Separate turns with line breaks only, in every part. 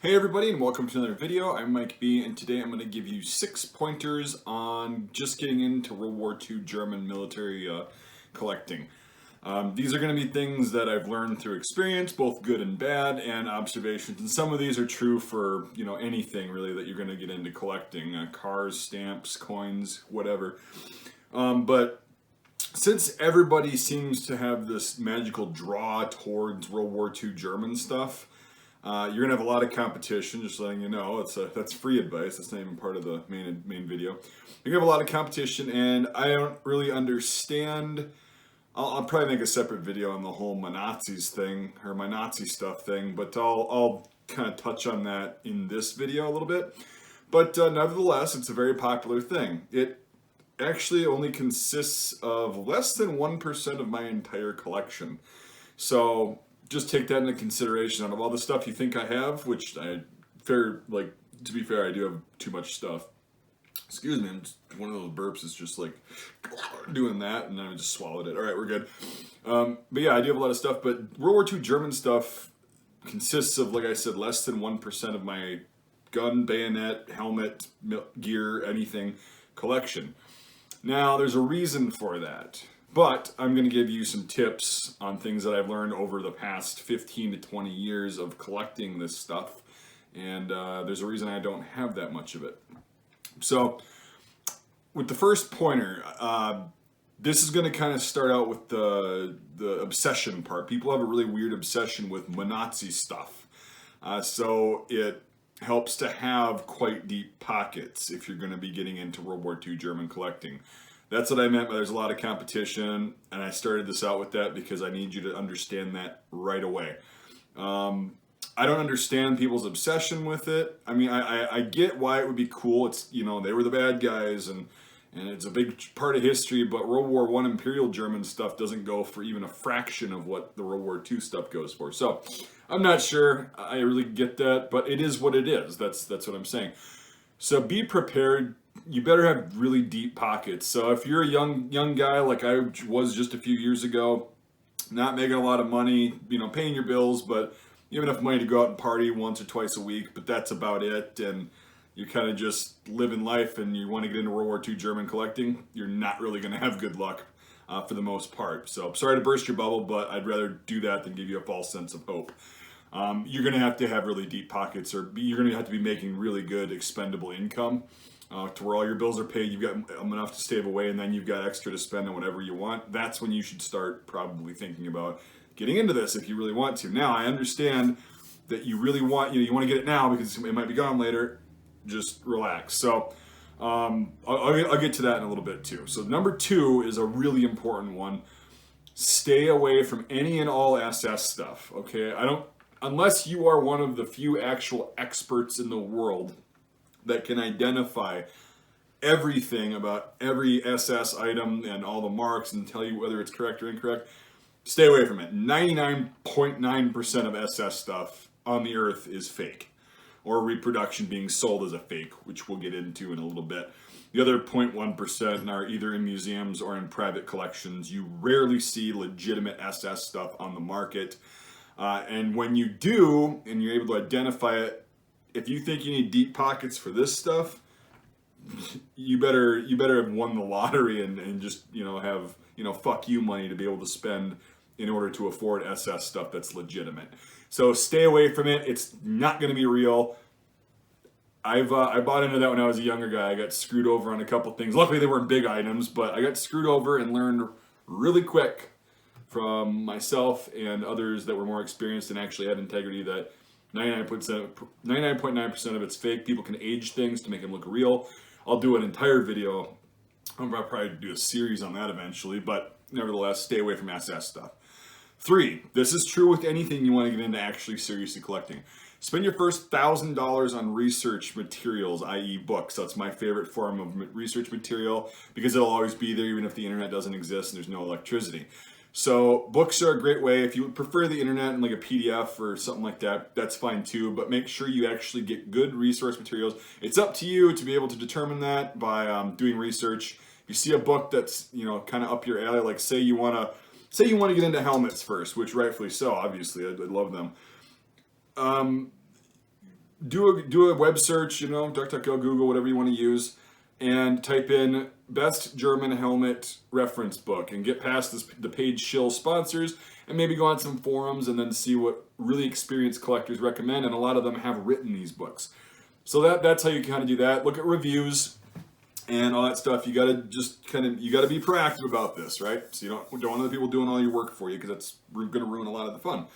Hey everybody, and welcome to another video. I'm Mike B, and today I'm going to give you 6 pointers on just getting into World War II German military collecting. These are going to be things that I've learned through experience, both good and bad, and observations. And some of these are true for anything really that you're going to get into collecting: cars, stamps, coins, whatever. But since everybody seems to have this magical draw towards World War II German stuff, you're gonna have a lot of competition. Just letting you know, that's free advice. That's not even part of the main video. You're gonna have a lot of competition, and I don't really understand. I'll probably make a separate video on the whole my Nazis thing or my Nazi stuff thing, but I'll kind of touch on that in this video a little bit. But nevertheless, it's a very popular thing. It actually only consists of less than 1% of my entire collection. So just take that into consideration. Out of all the stuff you think I have, which to be fair, I do have too much stuff. Excuse me, one of those burps is just like doing that, and then I just swallowed it. All right, we're good. But yeah, I do have a lot of stuff, but World War II German stuff consists of, like I said, less than 1% of my gun, bayonet, helmet, gear, anything collection. Now, there's a reason for that, but I'm going to give you some tips on things that I've learned over the past 15 to 20 years of collecting this stuff, and there's a reason I don't have that much of it. So, with the first pointer, this is going to kind of start out with the obsession part. People have a really weird obsession with Nazi stuff, so it helps to have quite deep pockets if you're going to be getting into World War II German collecting. That's what I meant by there's a lot of competition, and I started this out with that because I need you to understand that right away. I don't understand people's obsession with it. I mean, I get why it would be cool. It's, they were the bad guys, and it's a big part of history, but World War I Imperial German stuff doesn't go for even a fraction of what the World War II stuff goes for. So I'm not sure I really get that, but it is what it is. That's what I'm saying. So be prepared. You better have really deep pockets. So if you're a young guy like I was just a few years ago, not making a lot of money, paying your bills, but you have enough money to go out and party once or twice a week, but that's about it, and you're kind of just living life and you want to get into World War II German collecting, you're not really going to have good luck for the most part. So sorry to burst your bubble, but I'd rather do that than give you a false sense of hope. You're going to have really deep pockets, or you're going to have to be making really good expendable income to where all your bills are paid, you've got enough to stave away, and then you've got extra to spend on whatever you want. That's when you should start probably thinking about getting into this if you really want to. Now, I understand that you really want, you want to get it now because it might be gone later. Just relax. So I'll get to that in a little bit too. So number 2 is a really important one. Stay away from any and all SS stuff. Okay, unless you are one of the few actual experts in the world that can identify everything about every SS item and all the marks and tell you whether it's correct or incorrect. Stay away from it. 99.9% of SS stuff on the earth is fake, or reproduction being sold as a fake, which we'll get into in a little bit. The other 0.1% are either in museums or in private collections. You rarely see legitimate SS stuff on the market. And when you do, and you're able to identify it, if you think you need deep pockets for this stuff, you better have won the lottery and just have fuck you money to be able to spend in order to afford SS stuff that's legitimate. So stay away from it. It's not going to be real. I bought into that when I was a younger guy. I got screwed over on a couple things. Luckily, they weren't big items, but I got screwed over and learned really quick from myself and others that were more experienced and actually had integrity that 99.9% of it's fake. People can age things to make them look real. I'll do an entire video. I'll probably do a series on that eventually, but nevertheless, stay away from SS stuff. 3, this is true with anything you want to get into actually seriously collecting. Spend your first $1,000 on research materials, i.e. books. That's my favorite form of research material because it'll always be there even if the internet doesn't exist and there's no electricity. So books are a great way. If you would prefer the internet and like a PDF or something like that, that's fine too, but make sure you actually get good resource materials. It's up to you to be able to determine that by doing research. If you see a book that's, kind of up your alley, like say you want to get into helmets first, which rightfully so, obviously, I'd love them. do a web search, you know, DuckDuckGo, Google, whatever you want to use, and type in best German helmet reference book and get past the page shill sponsors and maybe go on some forums and then see what really experienced collectors recommend. And a lot of them have written these books. So that's how you kind of do that. Look at reviews and all that stuff. You got to just you got to be proactive about this, right? So you don't want other people doing all your work for you because that's going to ruin a lot of the fun.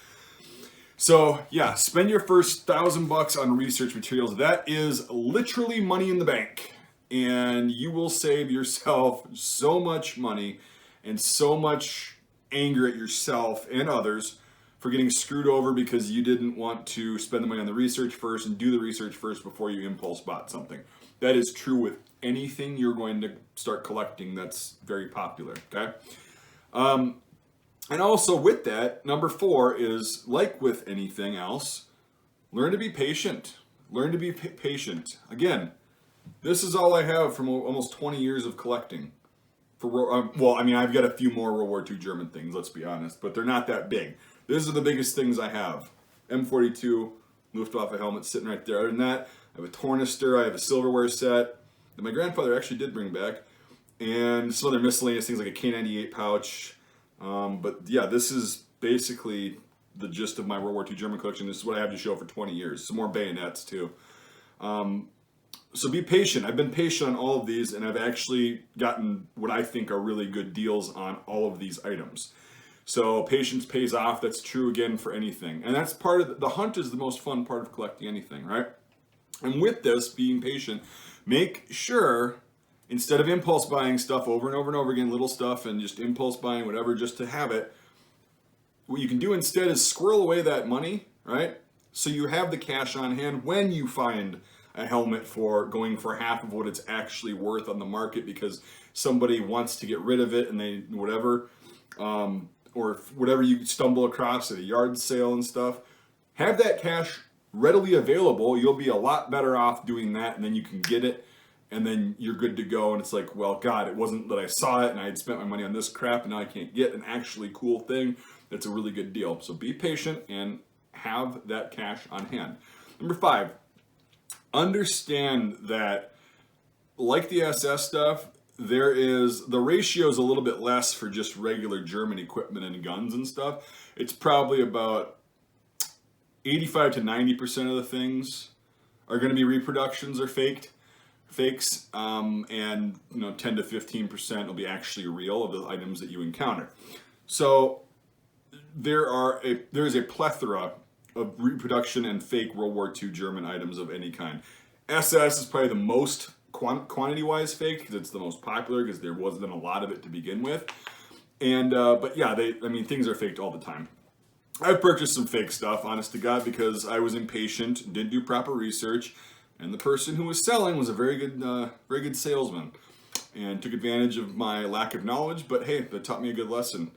So yeah, spend your first $1,000 on research materials. That is literally money in the bank, and you will save yourself so much money and so much anger at yourself and others for getting screwed over because you didn't want to spend the money on the research first and do the research first before you impulse bought something. That is true with anything you're going to start collecting that's very popular, okay? And also with that, number 4 is, like with anything else, learn to be patient. Learn to be patient. Again, this is all I have from almost 20 years of collecting. Well, I mean, I've got a few more World War II German things, let's be honest, but they're not that big. These are the biggest things I have. M42, Luftwaffe helmet sitting right there. Other than that, I have a tornister, I have a silverware set that my grandfather actually did bring back, and some other miscellaneous things like a K98 pouch. But yeah, this is basically the gist of my World War II German collection. This is what I have to show for 20 years. Some more bayonets too. So be patient. I've been patient on all of these, and I've actually gotten what I think are really good deals on all of these items. So patience pays off. That's true again for anything. And that's part of the hunt is the most fun part of collecting anything, right? And with this, being patient, make sure instead of impulse buying stuff over and over and over again, little stuff and just impulse buying whatever just to have it, what you can do instead is squirrel away that money, right? So you have the cash on hand when you find a helmet for going for half of what it's actually worth on the market because somebody wants to get rid of it and they whatever, or whatever you stumble across at a yard sale and stuff. Have that cash readily available. You'll be a lot better off doing that, and then you can get it, and then you're good to go. And it's like, well, God, it wasn't that I saw it and I had spent my money on this crap and now I can't get an actually cool thing that's a really good deal. So be patient and have that cash on hand. Number 5, understand that like the SS stuff, the ratio is a little bit less for just regular German equipment and guns and stuff. It's probably about 85 to 90% of the things are going to be reproductions or fakes, and 10 to 15% will be actually real of the items that you encounter. So there is a plethora of reproduction and fake World War II German items of any kind. SS is probably the most quantity-wise fake because it's the most popular because there wasn't a lot of it to begin with. And but yeah, things are faked all the time. I've purchased some fake stuff, honest to God, because I was impatient, didn't do proper research, and the person who was selling was a very good salesman, and took advantage of my lack of knowledge. But hey, that taught me a good lesson.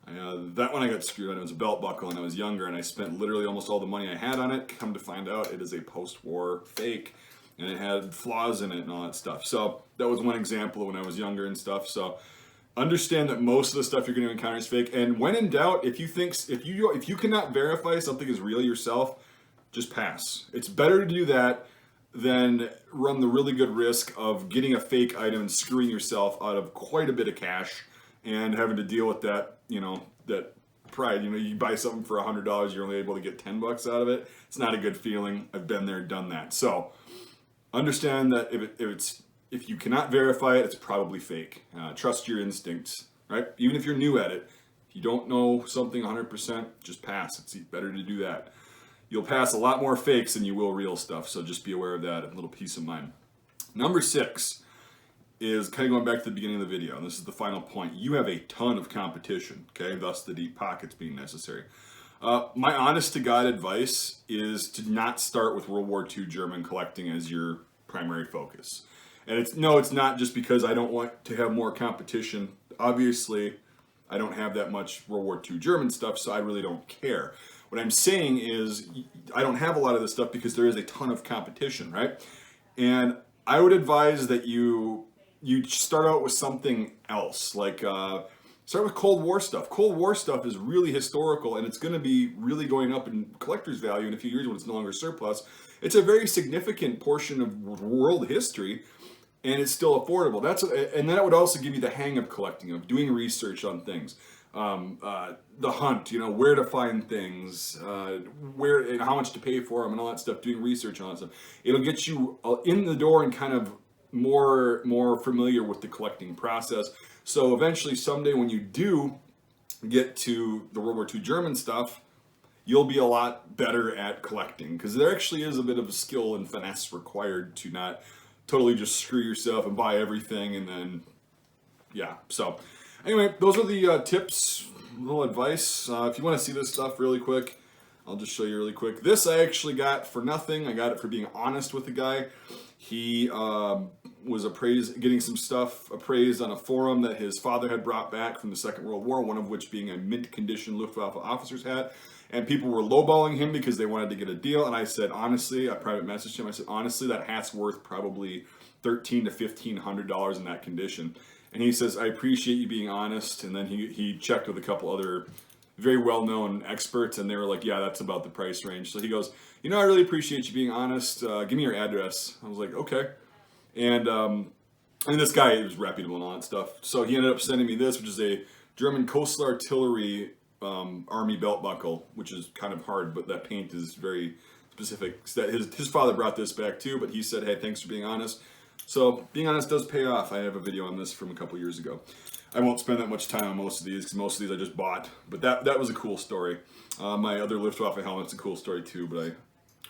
That one I got screwed on. It was a belt buckle, and I was younger, and I spent literally almost all the money I had on it. Come to find out, it is a post-war fake, and it had flaws in it and all that stuff. So that was one example of when I was younger and stuff. So understand that most of the stuff you're going to encounter is fake. And when in doubt, if you cannot verify something is real yourself, just pass. It's better to do that than run the really good risk of getting a fake item and screwing yourself out of quite a bit of cash and having to deal with that, that pride. You buy something for $100, you're only able to get $10 out of it. It's not a good feeling. I've been there, done that. So understand that if you cannot verify it, it's probably fake. Trust your instincts, right? Even if you're new at it, if you don't know something 100%, just pass. It's better to do that. You'll pass a lot more fakes than you will real stuff, so just be aware of that, a little peace of mind. Number 6 is kind of going back to the beginning of the video, and this is the final point. You have a ton of competition, okay? Thus the deep pockets being necessary. My honest to God advice is to not start with World War II German collecting as your primary focus. And it's not just because I don't want to have more competition. Obviously, I don't have that much World War II German stuff, so I really don't care. What I'm saying is I don't have a lot of this stuff because there is a ton of competition, right? And I would advise that you start out with something else, like start with Cold War stuff. Cold War stuff is really historical, and it's going to be really going up in collector's value in a few years when it's no longer surplus. It's a very significant portion of world history, and it's still affordable. And then it would also give you the hang of collecting, of doing research on things. The hunt, where to find things, where and how much to pay for them, and all that stuff. Doing research on that stuff, it'll get you in the door and kind of more familiar with the collecting process. So eventually, someday, when you do get to the World War II German stuff, you'll be a lot better at collecting, because there actually is a bit of a skill and finesse required to not totally just screw yourself and buy everything and then, yeah. So anyway, those are the tips, little advice. If you want to see this stuff really quick, I'll just show you really quick. This I actually got for nothing. I got it for being honest with the guy. He was getting some stuff appraised on a forum that his father had brought back from the Second World War, one of which being a mint condition Luftwaffe officer's hat. And people were lowballing him because they wanted to get a deal. And I said, honestly, I private messaged him. I said, honestly, that hat's worth probably $1,300 to $1,500 in that condition. And he says, I appreciate you being honest. And then he checked with a couple other very well-known experts, and they were like, yeah, that's about the price range. So he goes, I really appreciate you being honest. Give me your address. I was like, okay. And this guy was reputable and all that stuff. So he ended up sending me this, which is a German coastal artillery army belt buckle, which is kind of hard, but that paint is very specific. His father brought this back too, but he said, hey, thanks for being honest. So being honest does pay off. I have a video on this from a couple years ago. I won't spend that much time on most of these, because most of these I just bought, but that was a cool story. My other Luftwaffe helmet's a cool story too, but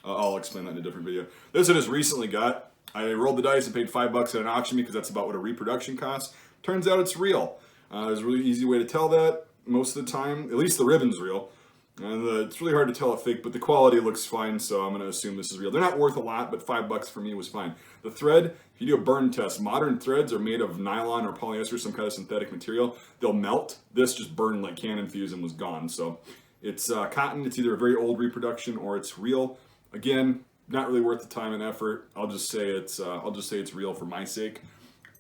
I'll explain that in a different video. This I just recently got. I rolled the dice and paid $5 at an auction because that's about what a reproduction costs. Turns out it's real. There's a really easy way to tell that. Most of the time, at least the ribbon's real. And it's really hard to tell a fake, but the quality looks fine, so I'm going to assume this is real. They're not worth a lot, but $5 for me was fine. The thread, if you do a burn test, modern threads are made of nylon or polyester, some kind of synthetic material. They'll melt. This just burned like cannon fuse and was gone. So it's cotton. It's either a very old reproduction or it's real. Again, not really worth the time and effort. I'll just say it's real for my sake.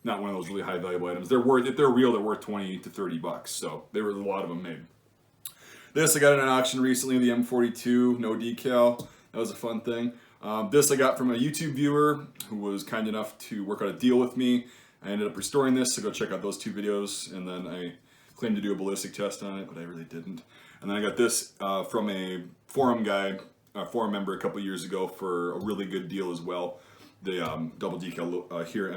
Not one of those really high valuable items. If they're real, they're worth 20 to 30 bucks. So there were a lot of them made. This I got in an auction recently, the M42, no decal. That was a fun thing. This I got from a YouTube viewer who was kind enough to work out a deal with me. I ended up restoring this, so go check out those two videos. And then I claimed to do a ballistic test on it, but I really didn't. And then I got this from a forum member a couple years ago for a really good deal as well. The double decal here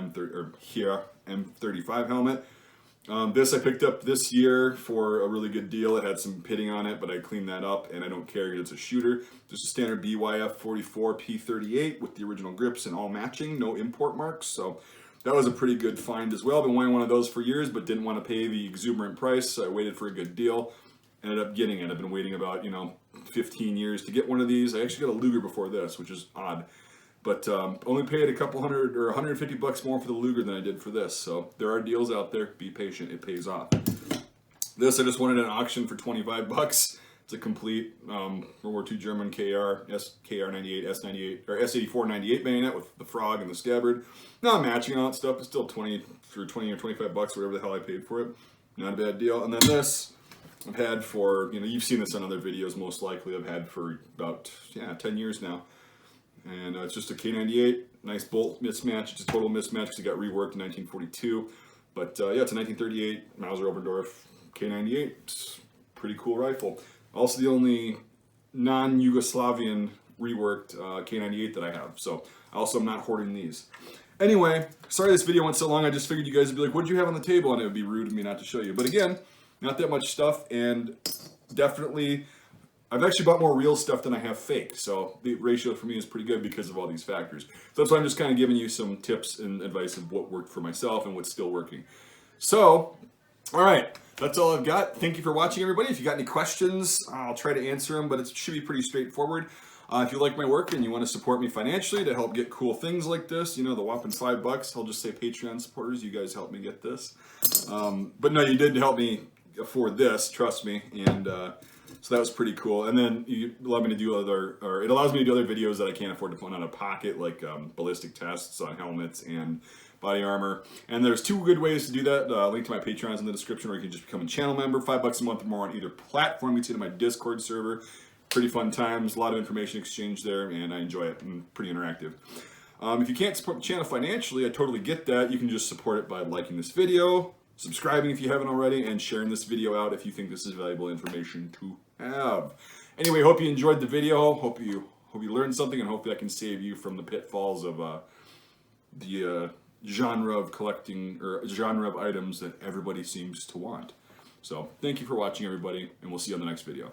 M35 helmet. This I picked up this year for a really good deal. It had some pitting on it, but I cleaned that up, and I don't care because it's a shooter. Just a standard BYF 44 P38 with the original grips and all matching, no import marks. So that was a pretty good find as well. Been wanting one of those for years, but didn't want to pay the exuberant price, so I waited for a good deal. Ended up getting it. I've been waiting about 15 years to get one of these. I actually got a Luger before this, which is odd. But only paid a couple hundred or $150 more for the Luger than I did for this. So there are deals out there. Be patient. It pays off. This I just wanted at an auction for $25. It's a complete World War II German KR 98 S98 or S84 98 bayonet with the frog and the scabbard. Not matching all that stuff. It's still 20 or $25, whatever the hell I paid for it. Not a bad deal. And then this I've had for you've seen this on other videos most likely. I've had for about 10 years now. And it's just a K98, nice bolt mismatch. It's a total mismatch because it got reworked in 1942. But it's a 1938 Mauser Oberndorf K98. It's a pretty cool rifle. Also the only non-Yugoslavian reworked K98 that I have. So also I'm not hoarding these. Anyway, sorry this video went so long. I just figured you guys would be like, what did you have on the table? And it would be rude of me not to show you. But again, not that much stuff, and definitely I've actually bought more real stuff than I have fake, so the ratio for me is pretty good because of all these factors. So that's why I'm just kind of giving you some tips and advice of what worked for myself and what's still working. So, all right, that's all I've got. Thank you for watching, everybody. If you got any questions, I'll try to answer them, but it should be pretty straightforward. If you like my work and you want to support me financially to help get cool things like this, the whopping $5, I'll just say Patreon supporters, you guys helped me get this. But no, you did help me afford this, trust me, and so that was pretty cool. And then it allows me to do other videos that I can't afford to put out of pocket, like ballistic tests on helmets and body armor. And there's two good ways to do that. Link to my Patreon is in the description, or you can just become a channel member. $5 a month or more on either platform. You can see it in my Discord server. pretty fun times, a lot of information exchange there, and I enjoy it, and pretty interactive. If you can't support the channel financially, I totally get that. You can just support it by liking this video, subscribing if you haven't already, and sharing this video out if you think this is valuable information to have. Anyway, hope you enjoyed the video. Hope you learned something, and hopefully I can save you from the pitfalls of the genre of collecting, or genre of items that everybody seems to want. So thank you for watching, everybody, and we'll see you on the next video.